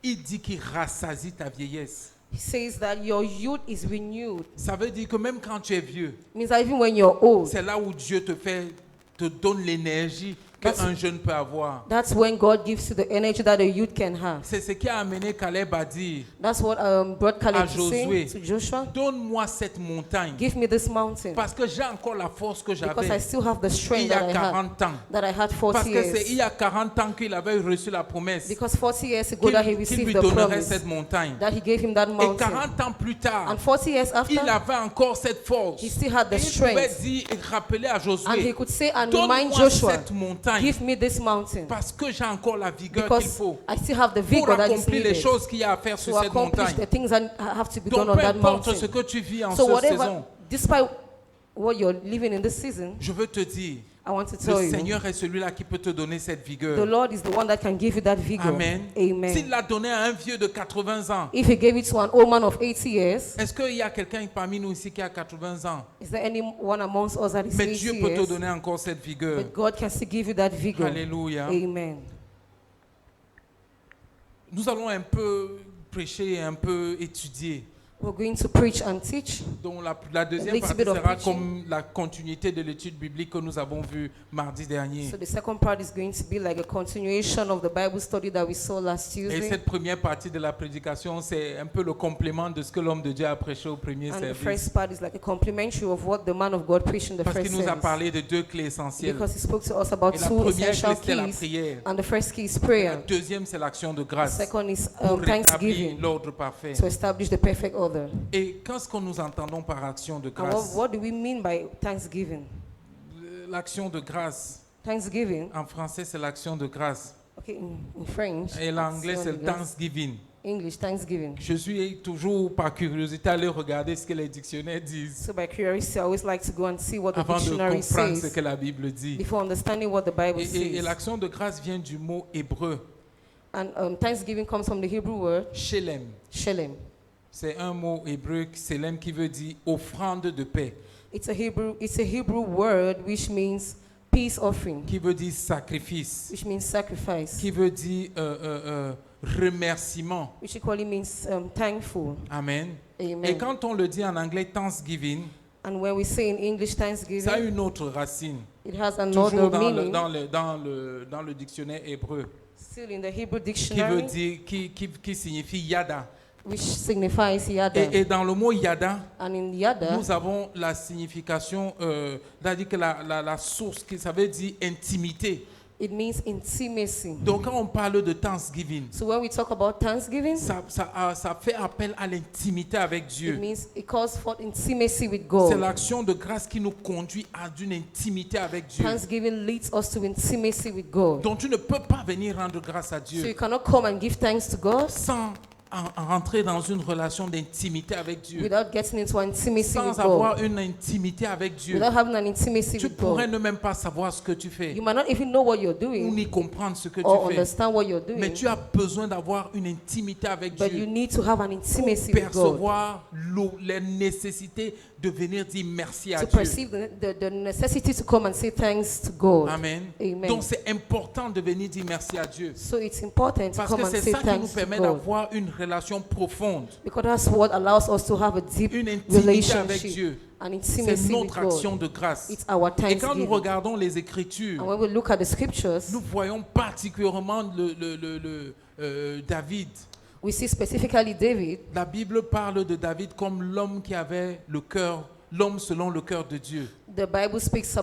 Il dit qu'il rassasie ta vieillesse. He says that your youth is renewed. Ça veut dire que même quand tu es vieux, Means that even when you're old, c'est là où Dieu te donne l'énergie qu'un jeune peut avoir. that's when God gives you the energy that a youth can have. C'est ce qui a amené Caleb à dire, That's what brought Caleb to Josué. say to Joshua. donne-moi cette montagne, Give me this mountain parce que j'ai encore la force que because I j'avais still have the il strength y a that 40 ans. I had 40 Parce que c'est il y years. a 40 ans qu'il avait reçu la promesse Because 40 years ago that he qu'il received lui the donnerait promise, cette montagne. that he gave him that Et mountain. 40 ans plus tard, And 40 years after, il avait encore cette force. he still had the Et il pouvait strength. dire et rappeler à And he Josué, could say and remind donne-moi Joshua, cette montagne give me this mountain parce que j'ai encore la vigueur qu'il because faut I still have the pour vigor that is accomplir les needed choses qu'il y a à faire sur to cette accomplish montagne. the things that have to be Donc done on peu that importe ce mountain. que tu vis en So cette whatever, saison, despite what you're living in this season, je veux te dire, I want to tell le you, Seigneur est celui-là qui peut te donner cette the vigueur. Lord is the one that can give you that vigor. Amen. Amen. S'il l'a donné à un vieux de 80 ans, If he gave it to an old man of 80 years, est-ce qu'il y a quelqu'un parmi nous ici qui a 80 ans? is there anyone amongst us that is Mais 80 Dieu peut te years? donner encore cette vigueur. But God can still give you that vigor. Alléluia. Amen. Nous allons un peu prêcher et un peu étudier. We're going to preach and teach. Donc la deuxième little partie bit of sera preaching. comme la continuité de l'étude biblique que nous avons vue mardi dernier. So the second part is going to be like a continuation of the Bible study that we saw last Et Tuesday. cette première partie de la prédication, c'est un peu le complément de ce que l'homme de Dieu a prêché au premier And the service. first part is like a complementary of what the man of God preached in the Parce first qu'il nous a service. parlé de deux clés essentielles. Because he spoke to us about Et la two première clé, essential c'était la keys. prière. And the first key is La prayer. deuxième, c'est l'action de The grâce second is pour rétablir thanksgiving, l'ordre parfait. to establish the perfect order. Et qu'est-ce que nous entendons par action de And grâce? what do we mean by thanksgiving? L'action de grâce, Thanksgiving, en français, c'est l'action de grâce. okay, in French. Et l'anglais, that's c'est the le only Thanksgiving. English, thanksgiving. Je suis toujours par curiosité allé regarder ce que les dictionnaires disent So by curiosity, I always like to go and see what the avant de dictionary comprendre ce says que la Bible dit. before understanding what the Bible Et says. l'action de grâce vient du mot hébreu, And thanksgiving comes from the Hebrew word shelem. shalem. C'est un mot hébreu, shelem, qui veut dire offrande de paix. It's a Hebrew word which means peace offering, qui veut dire sacrifice, which means sacrifice, qui veut dire remerciement. which equally means thankful. Amen. Amen. Et quand on le dit en anglais Thanksgiving, And when we say in English ça a Thanksgiving, une autre racine. it has Toujours another dans meaning, dans le dictionnaire hébreu, still in the Hebrew qui veut dictionary, dire, qui signifie yada. which signifies yada. Et dans le mot yada, And in yada, nous avons la signification, c'est-à-dire que la source, ça veut dire intimité. it means intimacy. Donc quand on parle de Thanksgiving, So when we talk about Thanksgiving, ça fait appel à l'intimité avec it Dieu. means it calls for intimacy with C'est God. l'action de grâce qui nous conduit à une intimité avec Dieu. Thanksgiving leads us to intimacy with God. Donc tu ne peux pas venir rendre grâce à So you Dieu cannot come and give thanks to God sans rentrer dans une relation d'intimité avec Dieu, without getting into an intimacy with sans God, avoir une intimité avec Dieu. without having an intimacy Tu with pourrais God. ne même pas savoir ce que tu fais You might not even know what you're ou doing ni comprendre ce que or tu fais. understand what you're Mais doing, tu as besoin d'avoir une intimité avec but you Dieu need to have an pour intimacy with God percevoir la nécessité de venir dire merci à to Dieu. perceive the necessity to come and say thanks to God. Amen. Amen. Donc c'est important de venir dire merci à Dieu. So it's important to Parce come que and c'est say ça qui nous thanks to permet God, d'avoir une relation profonde, because that's what allows us to have a deep une intimité avec relationship, Dieu. an C'est intimacy with notre action God. de grâce. It's our Et quand nous thanksgiving. regardons les Écritures, And when we look at the scriptures, nous voyons particulièrement David. we see specifically David. La Bible parle de David comme l'homme qui avait le cœur, l'homme selon le cœur de Dieu. The Bible speaks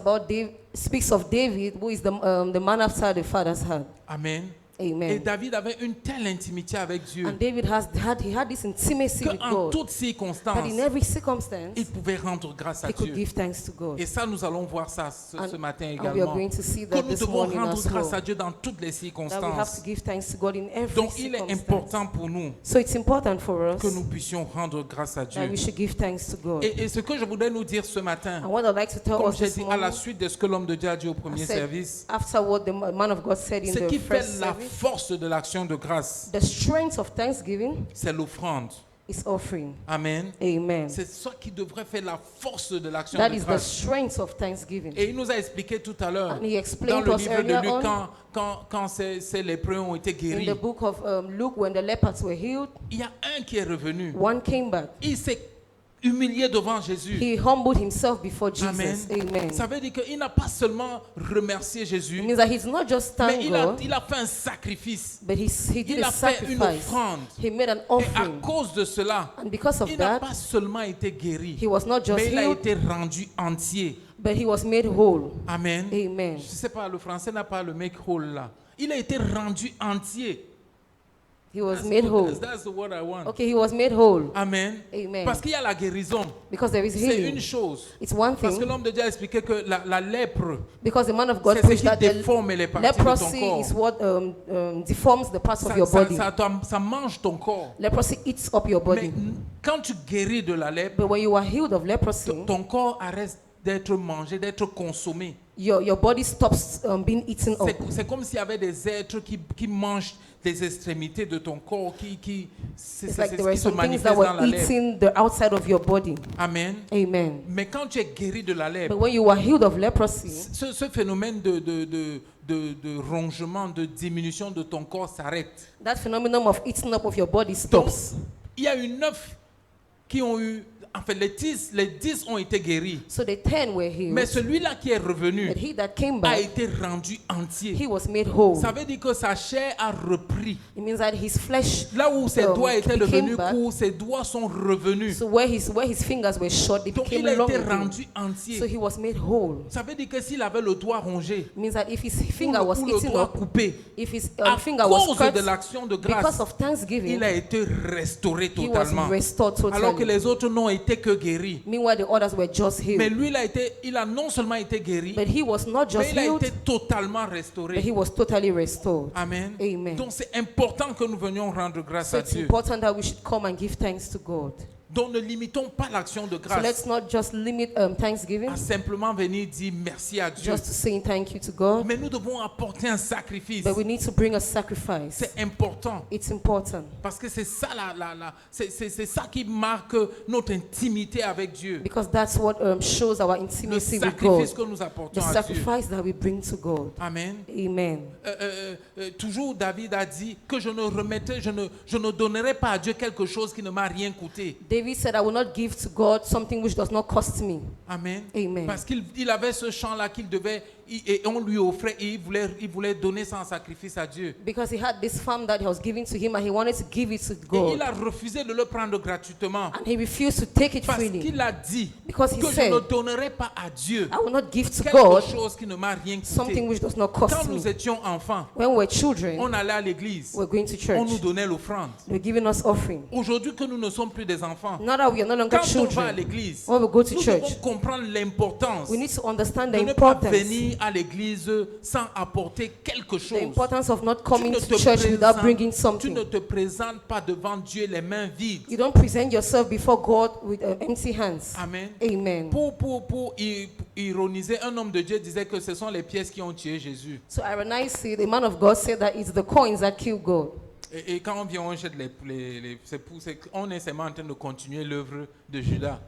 of David, who is the man after the Father's heart. Amen. Et Amen. David avait une telle intimité avec Dieu And David had this intimacy with qu'en God, toutes that circonstances, in every circumstance il pouvait rendre grâce à he could Dieu. give thanks to God. Et ça, nous allons voir ça ce matin And we are également. going to see Que that nous this devons morning rendre as grâce à well, Dieu dans toutes les that we have circonstances. to give thanks to God in every Donc, il est circumstance. important pour nous So it's important for us que nous puissions rendre grâce à that Dieu. we should give thanks to God. Et ce que je voudrais nous dire ce matin, And what I'd like to tell comme us j'ai this dit à la morning, suite de ce que l'homme de Dieu a dit au premier I said, service, after what the man of God said in ce the qui fait first la service, force de l'action de grâce, the strength of thanksgiving c'est l'offrande. is offering. Amen. Amen. C'est ça qui devrait faire la force de l'action That de is the grâce. strength of thanksgiving. Et il nous a expliqué tout à l'heure, And he dans explained le to us livre de earlier Luc, on, quand ces lépreux ont été in guéris, the book of Luke, when the lepers were healed, il y a un qui est revenu. one came back. Il s'est humilié devant Jésus. He humbled himself before Amen. Jesus. Amen. Ça veut dire qu'il n'a pas seulement remercié Jésus, It means that he's not just mais thank God, il a fait un sacrifice. but he did Il a a fait une sacrifice. offrande. He made an Et à offering. cause de cela, And because of il n'a that, pas seulement été guéri, he was not just mais il a healed, été rendu entier. but he was made whole. Amen. Amen. Je ne sais pas, le français n'a pas le make whole là. Il a été rendu entier. He was made whole. That's the word I want. Okay, he was made whole. Amen. Amen. Parce qu'il y a la guérison. Because there is C'est une healing. chose. It's one Parce que thing. l'homme de Dieu a expliqué que la lèpre, Because the man of God c'est ce preached qui that the déforme les parties de ton leprosy corps. is what deforms the parts of your body. Ça mange ton corps. Leprosy eats up your Mais body. quand tu guéris de la lèpre, But when you are healed of leprosy, ton corps arrête d'être mangé, d'être consommé. your body stops being eaten up. C'est comme s'il y avait des êtres qui mangent des extrémités de ton corps, c'est It's like ce there were qui se some things manifeste that dans were la lèpre. eating the outside of your body. Amen. Amen. Mais quand tu es guéri de la lèpre, But when you are healed of leprosy, ce phénomène de rongement, de diminution de ton corps s'arrête. that phenomenon of eating up of your body Donc, stops. il y a eu 9 qui ont eu, en fait, les 10 ont été guéris. So the 10 were healed. Mais celui-là qui est revenu But he that came a back, été rendu entier. he was made whole. Ça veut dire que sa chair a repris. It means that his flesh, Là où ses doigts étaient became devenus back. courts, ses doigts sont revenus. so where his fingers were short, they Donc became il a long été again. rendu So entier. he was made whole. Ça veut dire que s'il avait le doigt rongé, It means that if his finger was ou le eaten doigt up, coupé, if his à finger was cause cut, de l'action de because grâce, of thanksgiving, il a été restauré he was totalement. restored Alors que totally. les autres n'ont été que guéris. Meanwhile, the others were just healed. Mais lui, il a non seulement été guéri, But he was not mais just il a healed, été totalement but restauré. he was totally restored. Amen. Amen. Donc c'est important que nous venions rendre grâce So à it's Dieu. important that we should come and give thanks to God. Donc ne limitons pas l'action de So grâce let's not just limit thanksgiving, à simplement venir dire merci à Dieu. just to saying thank you to God, Mais nous devons apporter un sacrifice. but we need to bring a sacrifice. C'est important It's important parce que c'est ça, c'est ça qui marque notre intimité avec Dieu. because that's what shows our Le intimacy with God. sacrifice que nous apportons The à Dieu. sacrifice that we bring to God. Amen. Amen. Toujours David a dit que je ne donnerai pas à Dieu quelque chose qui ne m'a rien coûté. David said, I will not give to God something which does not cost me. Amen. Amen. Parce qu'il avait ce champ-là qu'il devait, et on lui offrait, et il voulait donner ça en sacrifice à Dieu. Because he had this farm that he was giving to him and he wanted to give it to Et God. il a refusé de le prendre gratuitement. And he refused to take it Parce freely. qu'il a dit Because he que je said, ne donnerai pas à Dieu I will not give to quelque God chose qui ne m'a rien something coûté. which does not Quand cost nous me. étions enfants, When we were children, on allait à l'église, we were going to on nous church. donnait l'offrande. They were giving us offering. Aujourd'hui que nous ne sommes plus des enfants, Now that we are no longer quand on va à children, l'église, when we go to nous church, devons comprendre l'importance we need to understand de the ne pas importance. venir à l'église sans apporter quelque The chose. importance of not Tu coming ne to te church without bringing tu something. ne te présentes pas devant Dieu les mains vides. You don't present yourself before God with empty hands. Amen. Amen. Pour ironiser, un homme de Dieu disait que ce sont les pièces qui ont tué Jésus. So ironize it, the man of God said that it's the coins that kill God. Et quand on vient, on jette on est seulement en train de continuer l'œuvre de Judas.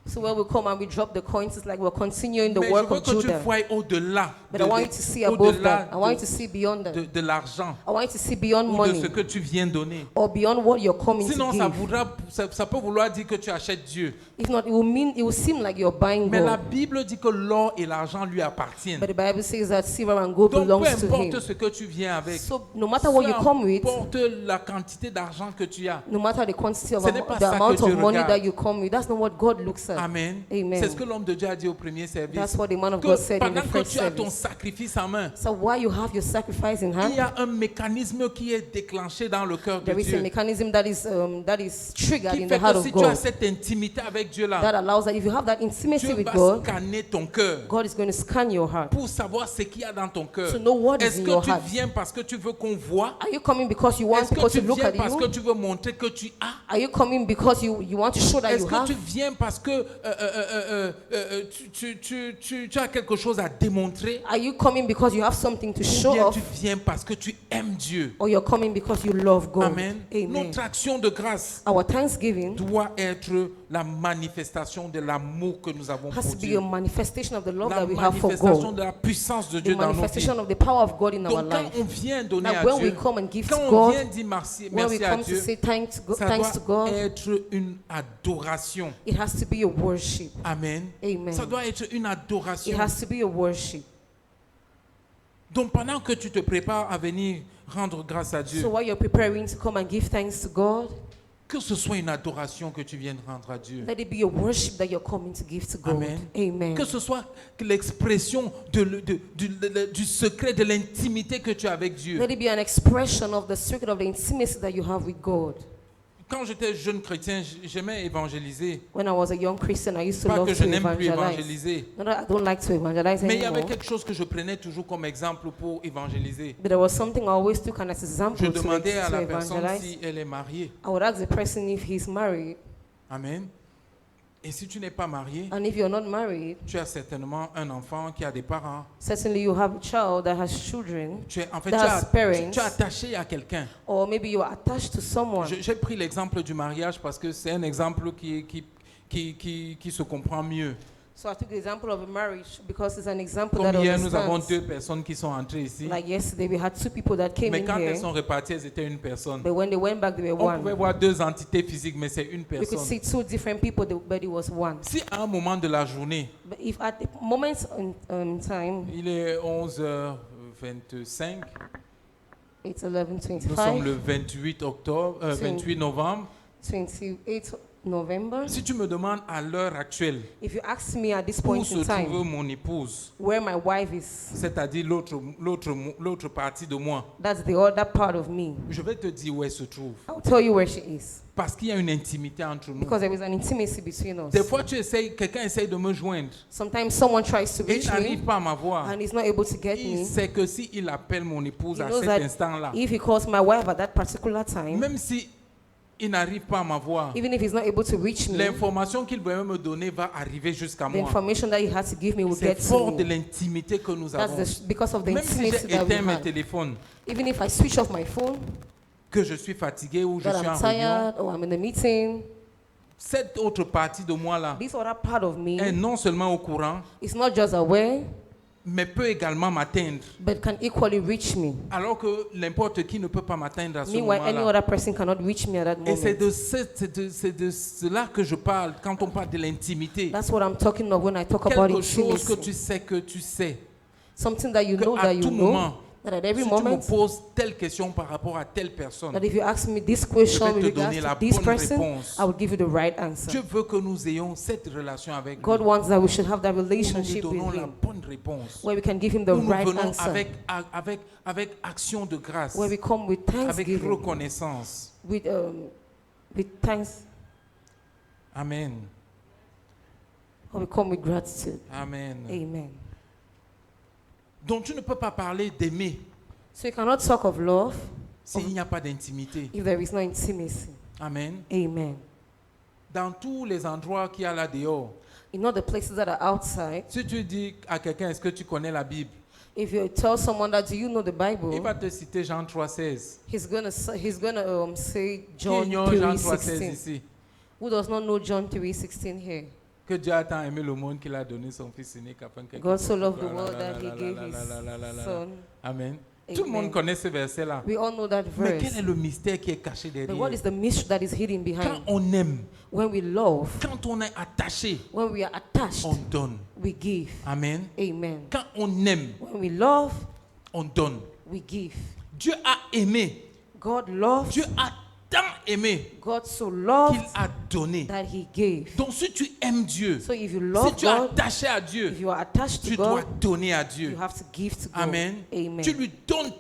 So when we come and we drop the coins, it's like we're continuing the Mais je work veux of que tu Judah. voies au-delà But I want you to see above that. I want you to see beyond that. de l'argent I want you to see beyond ou de money ce que tu viens donner. or beyond what you're coming Sinon, to give. ça peut vouloir dire que tu achètes Dieu. If not, it will seem like you're buying Mais la gold. Bible dit que l'or et l'argent lui appartiennent. But the Bible says that silver and gold Donc, peu belongs to importe him. ce que tu viens avec, So no matter what you peu come with, importe la quantité d'argent que tu as. no matter the quantity of Ce n'est pas the ça que amount Dieu of money regarde. that you come with, that's not what God looks at. Amen. Amen. C'est ce que l'homme de Dieu a dit au premier service. That's what the man of God Que said in pendant the que first tu as ton service. sacrifice en main, So while you have your sacrifice in il y hand, a un mécanisme qui est déclenché dans le cœur de there is a Dieu. mechanism that is triggered Qui in fait the heart que of si tu as God cette intimité avec Dieu that là, allows that if you have that intimacy Dieu with va God, scanner ton cœur God is going to scan your heart. pour savoir ce qu'il y a dans ton cœur. To know what is Est-ce in que your tu heart. viens parce que tu veux qu'on voit? Are you coming because you want Est-ce que people tu to look viens at parce que you? tu veux montrer que tu as? Are you coming because you want to show that Est-ce you que have? tu viens parce que tu as quelque chose à démontrer? Are you coming because you have something to Ou show bien off? tu viens parce que tu aimes Dieu? Or you're coming because you love God? Amen. Amen. Notre action de grâce Our thanksgiving doit être la manifestation de l'amour que nous avons has pour to be Dieu. a manifestation of the love La that we have for manifestation God. de la puissance de The Dieu dans nos vies. manifestation of the power of God in our Donc quand life. on vient donner Now à when Dieu, we come and give quand to on God, vient dire merci, when we merci à come to Dieu, say thanks to ça God, doit être une adoration. it has to be a worship. Amen. Amen. Ça doit être une It adoration. has to be a worship. Donc pendant que tu te prépares à venir rendre grâce à Dieu, So while you're preparing to come and give thanks to God, que ce soit une adoration que tu viennes rendre à Dieu. let it be a worship that you're coming to give to God. Amen. Amen. Que ce soit l'expression du secret de l'intimité que tu as avec Dieu. Let it be an expression of the secret of the intimacy that you have with God. Quand j'étais jeune chrétien, j'aimais évangéliser. When I was a young Christian, I used to Pas love que je to n'aime plus evangelize. évangéliser. Not that I don't like to evangelize Mais il y avait anymore, quelque chose que je prenais toujours comme exemple pour évangéliser. but there was something I always took as Je example to demandais à la personne evangelize. si elle est mariée. I would ask the person if he's married, Amen. Et si tu n'es pas marié, and if you're not married, tu as certainement un enfant qui a des parents. certainly you have a child that has children, En fait, That's parents. tu es attaché à quelqu'un. or maybe you are attached to someone. J'ai pris l'exemple du mariage parce que c'est un exemple qui se comprend mieux. So I took the example of a marriage because it's an example Comme that hier, nous avons understands. deux personnes qui sont entrées ici. Like yesterday, we had two people that came Mais in quand elles here, sont reparties, elles étaient une personne. but when they went back, they were On pouvait one. voir deux entités physiques, mais c'est une We could personne. see two different people, but it was one. Si à un moment de la journée, But if at the moment in time, il est 11h25, it's nous sommes 11:25, le 28 novembre. 28 November. Si tu me demandes à l'heure actuelle If you ask me at this où point se in trouve time mon épouse, where my wife is, c'est-à-dire l'autre partie de moi, that's the other part of me. je vais te dire où elle se trouve. I'll tell you where she is Parce qu'il y a une intimité entre nous. because there is an intimacy between us. Des fois, quelqu'un essaye de me joindre Sometimes someone tries to et reach il n'arrive me pas à m'avoir. and he's not able to get Il me. sait que s'il appelle mon épouse He à knows cet that instant-là, if he calls my wife at that particular time, même si il n'arrive pas à m'avoir, even if he's not able to reach me, l'information qu'il devait me donner va arriver jusqu'à the moi. information that he has to give me will C'est get to fort de me. l'intimité que nous avons. Because of the Même si intimacy j'ai that we éteint mes have. téléphones, Even if I switch off my phone, que je suis fatigué ou je that suis en I'm réunion, tired or I'm in a meeting, cette autre partie de moi là this other part of me est non seulement au courant, is not just aware, mais peut également m'atteindre. but can equally reach me. Alors que n'importe qui ne peut pas m'atteindre à ce Meanwhile, any moment-là. other person cannot reach me at that Et c'est moment. de cela que je parle quand on parle de l'intimité. That's what I'm talking of when I talk about Quelque chose que intimacy. tu sais. Something that you Que know à that you tout know, moment, that at si every tu moment, me poses telle question par rapport à telle personne, that if you ask me this je question vais with te regards donner la to this bonne person, réponse. I will give you the right answer. Dieu veut que nous ayons cette relation avec God lui. wants that we should have that Où nous lui relationship donnons with la Him, bonne réponse. where we can give Him the Où nous right venons answer, avec action de grâce, where we come with avec thanksgiving, reconnaissance. with thanks, Amen. or we come with gratitude. Amen. Amen. Donc tu ne peux pas parler d'aimer So you cannot talk of love s'il n'y a pas d'intimité. if there is no intimacy. Amen. Amen. Dans tous les endroits qu'il y a là dehors, In all the places that are outside, si tu dis à quelqu'un, est-ce que tu connais la Bible? if you tell someone that, do you know the Il Bible, va te citer Jean 3,16. he's gonna say Qui John ignore Jean 3,16 3:16. ici? Who does not know John 3:16 here? Que Dieu a tant aimé le monde qu'il a donné son Fils unique afin que... God so loved the world that He gave His Son. Amen. Amen. Tout le monde connaît ce verset-là. We all know that Mais verse. quel est le mystère qui est caché But derrière? what is the mystery that is hidden Quand behind? on aime, When we love, quand on est attaché, when we are attached, on donne. we give. Amen. Amen. Quand on aime, When we love, on donne. we give. Dieu a aimé. God loved, Dieu a tant aimé God so qu'il loved a donné. that He gave. Donc si tu aimes Dieu, So if you si love tu es God, attaché à if Dieu, you are attached tu to dois God, donner à you Dieu. have to give to God. Amen. Amen. Tu lui donnes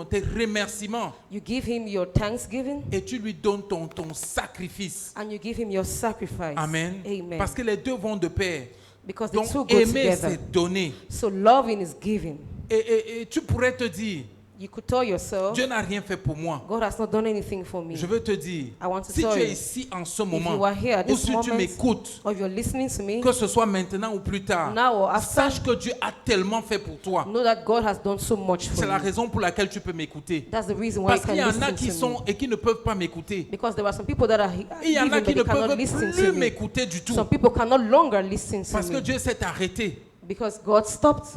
tes remerciements You give Him your thanksgiving et tu lui donnes ton sacrifice. and you give Him your sacrifice. Amen. Amen. Parce que les deux vont de pair. Because the Donc two go aimer, together. c'est donner. So loving is giving. Et tu pourrais te dire, You could tell yourself, Dieu n'a rien fait pour moi. God has not done anything for me. Je veux te dire, I want to si tell tu es you, ici en ce if moment, you are here at ou this si tu moment, m'écoutes, or you're listening to me, que ce soit maintenant ou plus tard, now or after, sache que Dieu a tellement fait pour toi. know that God has done so much C'est for la you. raison pour laquelle tu peux m'écouter. That's the reason why Parce you qu'il y can en a listen qui to sont me. et qui ne peuvent pas m'écouter. Because there are some people that are Et il y en a living, qui but ne they cannot peuvent listen plus to me. m'écouter du tout. Some people cannot longer listen to Parce que me Dieu s'est arrêté because God stopped.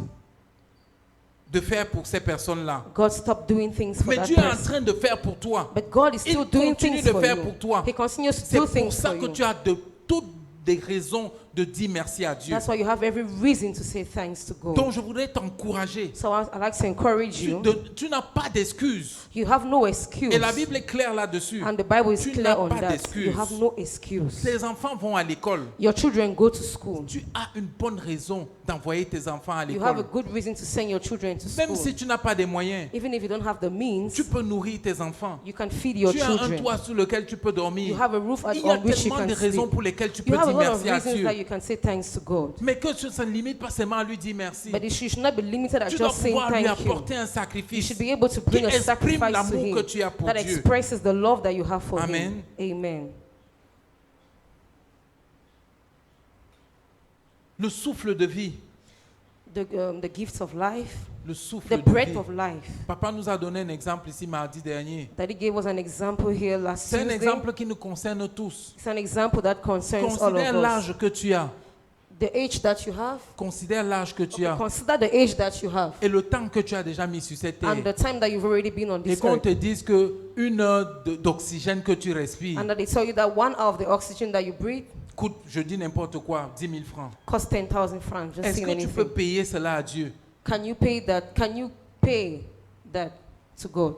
de faire pour ces personnes-là. God stopped doing things for Mais that Dieu est en person. train de faire pour toi. But God is Il still doing continue things de for faire you. pour toi. He continues to C'est do pour things ça for que you. tu as de toutes des raisons de dire merci à Dieu. That's why you have every reason to say thanks to God. Donc je voudrais t'encourager. So I'd like to encourage you. Tu n'as pas d'excuses. You have no excuse. Et la Bible est claire là-dessus. And the Bible is Tu clear n'as on pas that. d'excuse. You have no excuse. Tes enfants vont à l'école. Your children go to school. Tu as une bonne raison d'envoyer tes enfants à You have a l'école. good reason to send your children to Même school. si tu n'as pas de moyens, Even if you don't have the means, tu peux nourrir tes enfants. you can feed your Tu as un children. toit sur lequel tu peux You dormir. have a roof Il y a on which you tellement can de raisons sleep. pour lesquelles tu You peux have a dire lot of merci à reasons Dieu. that you can say thanks to God. Mais que ça ne limite pas seulement à lui dire merci. But it should not be limited at Tu dois just saying pouvoir lui thank you. apporter un You sacrifice should be able to qui bring a exprime sacrifice to l'amour que Him tu as pour that Dieu. expresses the love that you have for Amen. Him. Amen. Le souffle de vie. The gifts of life, Le souffle the de breath vie. of life. Papa nous a donné un exemple ici mardi dernier. Daddy gave us an example here last C'est un Tuesday. exemple qui nous concerne tous. It's an example that concerns all Considère of us. l'âge que tu as. The age that you have, Considère l'âge que tu as. consider the age that you have Et le temps que tu as déjà mis sur cette terre. and the time that you've already been on Et this qu'on earth. te dise que une heure d'oxygène que tu respires And that they tell you that 1 hour of the oxygen that you breathe coûte, je dis n'importe quoi, 10 000 francs. costs 10,000 francs. Just Est-ce saying que tu peux anything. payer cela à Dieu? Can you pay that? Can you pay that to God?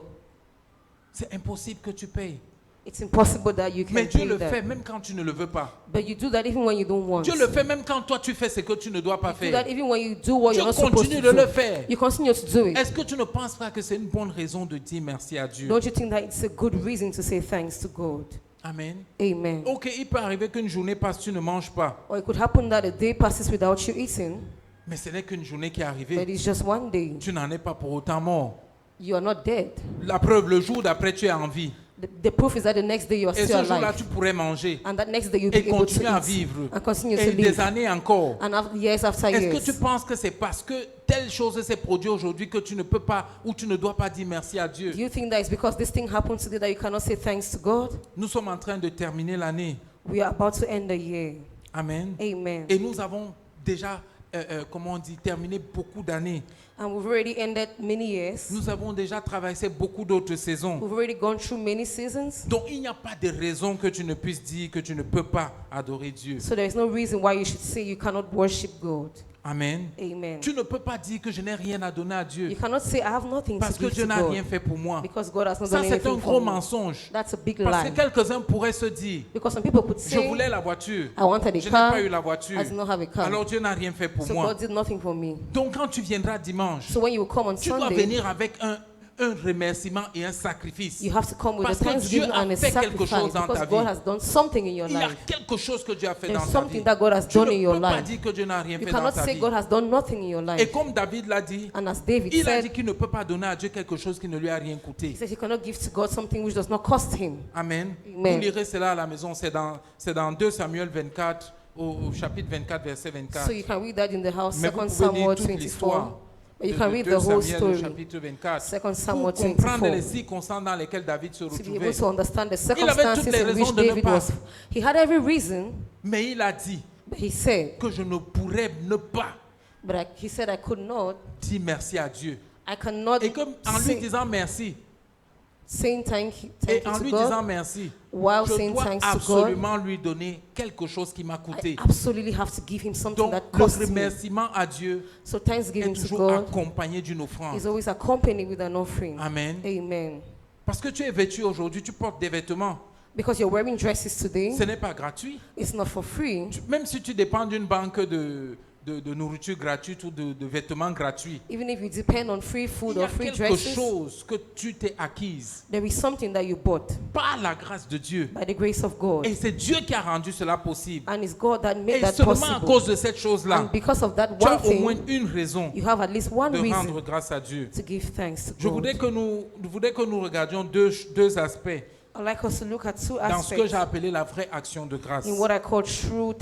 C'est impossible que tu payes. It's impossible that you can Mais Dieu pay le that. fait même quand tu ne le veux pas. But you do that even when you don't want. Dieu le fait même quand toi tu fais ce que tu ne dois pas You do that faire. even when you do what Dieu you're not supposed continue to de le do. faire. You continue to do it. Est-ce que tu ne penses pas que c'est une bonne raison de dire merci à Dieu? Don't you think that it's a good reason to say thanks to God? Amen. Amen. Ok, il peut arriver qu'une journée passe, tu ne manges pas. Or it could happen that a day passes without you eating, Mais ce n'est qu'une journée qui est but arrivée. it's just one day. Tu n'en es pas pour autant mort. You are not dead. La preuve, le jour d'après, tu es en vie. The proof is that the next day you are Et still ce jour-là, alive. tu pourrais manger And that next day you'll et be able to continuer à eat vivre. and continue Et to des live. années encore. And years after Est-ce que years. tu penses que c'est parce que telle chose s'est produite aujourd'hui que tu ne peux pas ou tu ne dois pas dire merci à Dieu? Do you think that it's because this thing happened today that you cannot say thanks to God? Nous sommes en train de terminer l'année. We are about to end the year. Amen. Amen. Et nous avons déjà, comment on dit, terminé beaucoup d'années. And we've already ended many years. Nous avons déjà traversé beaucoup d'autres saisons. We've already gone through many seasons. Donc il n'y a pas de raison que tu ne puisses dire que tu ne peux pas adorer Dieu. So there is no reason why you should say you cannot worship God. Amen. Amen. Tu ne peux pas dire que je n'ai rien à donner à Dieu You cannot say I have nothing parce to que give Dieu to n'a God rien fait pour moi. because God has not Ça, done c'est un anything gros for me. mensonge. That's a big Parce lie. que quelques-uns pourraient se dire, Because some people could je say, voulais la voiture, I wanted a je n'ai car, pas eu la voiture. I did not have a car. Alors Dieu n'a rien fait pour So moi. God did nothing for me. Donc quand tu viendras dimanche, So when you come on tu dois Sunday, venir avec un remerciement et un sacrifice. you have to come with a Parce que Dieu thanksgiving a and a fait quelque chose sacrifice dans because ta God vie. has done something in your Il y a life. quelque chose que Dieu a fait dans There's ta something vie. that God has Tu done in ne your peux pas life. dire que Dieu n'a rien You fait dans cannot ta say vie. God has done nothing in your Et life. comme David l'a dit, And as David il a dit said, qu'il ne peut pas donner à Dieu quelque chose qui ne lui a rien coûté. he says you cannot give to God something which does not cost him. Amen. Amen. Vous lirez cela à la maison, c'est dans 2 Samuel 24, au chapitre 24, verset 24. So you can read that in the house, Mais vous 2 pouvez Samuel lire toute 24. l'histoire But you de can read 2 the whole Samuel, story, chapitre 24, 2 pour Samuel comprendre les 24, circonstances dans lesquelles David se to be retrouvait. able to understand the Il avait toutes circumstances les in raisons which de ne David pas. was. He had every reason, Mais il a dit but he said, que je ne pourrais ne pas he said I could not, dire merci à Dieu. I cannot Et comme en lui say, disant merci, saying thank you et en to lui God, disant merci, while je saying dois thanks to God, absolument lui donner quelque chose qui m'a I coûté. absolutely have to give him something Donc that le costs me. remerciement à Dieu So est thanksgiving to toujours God accompagné d'une offrande. is always accompanied with an offering. Amen. Amen. Parce que tu es vêtu aujourd'hui, tu portes des vêtements. Because you're wearing dresses today, Ce n'est pas gratuit. it's not for free. Même si tu dépends d'une banque de nourriture gratuite ou de vêtements gratuits, Even if you depend on free il food y a or free quelque dresses, chose que tu t'es acquise there is something that you bought par la grâce de Dieu. by the grace of God. Et c'est Dieu qui a rendu cela possible. And it's God that made Et that seulement à possible. cause de cette chose-là, And because of that tu one as au moins thing, une raison you have at least one de reason rendre grâce à Dieu. to give thanks to Je God. voudrais que nous regardions deux aspects I'd like us to look at two dans ce que aspects j'ai appelé la vraie action de grâce. in what I call true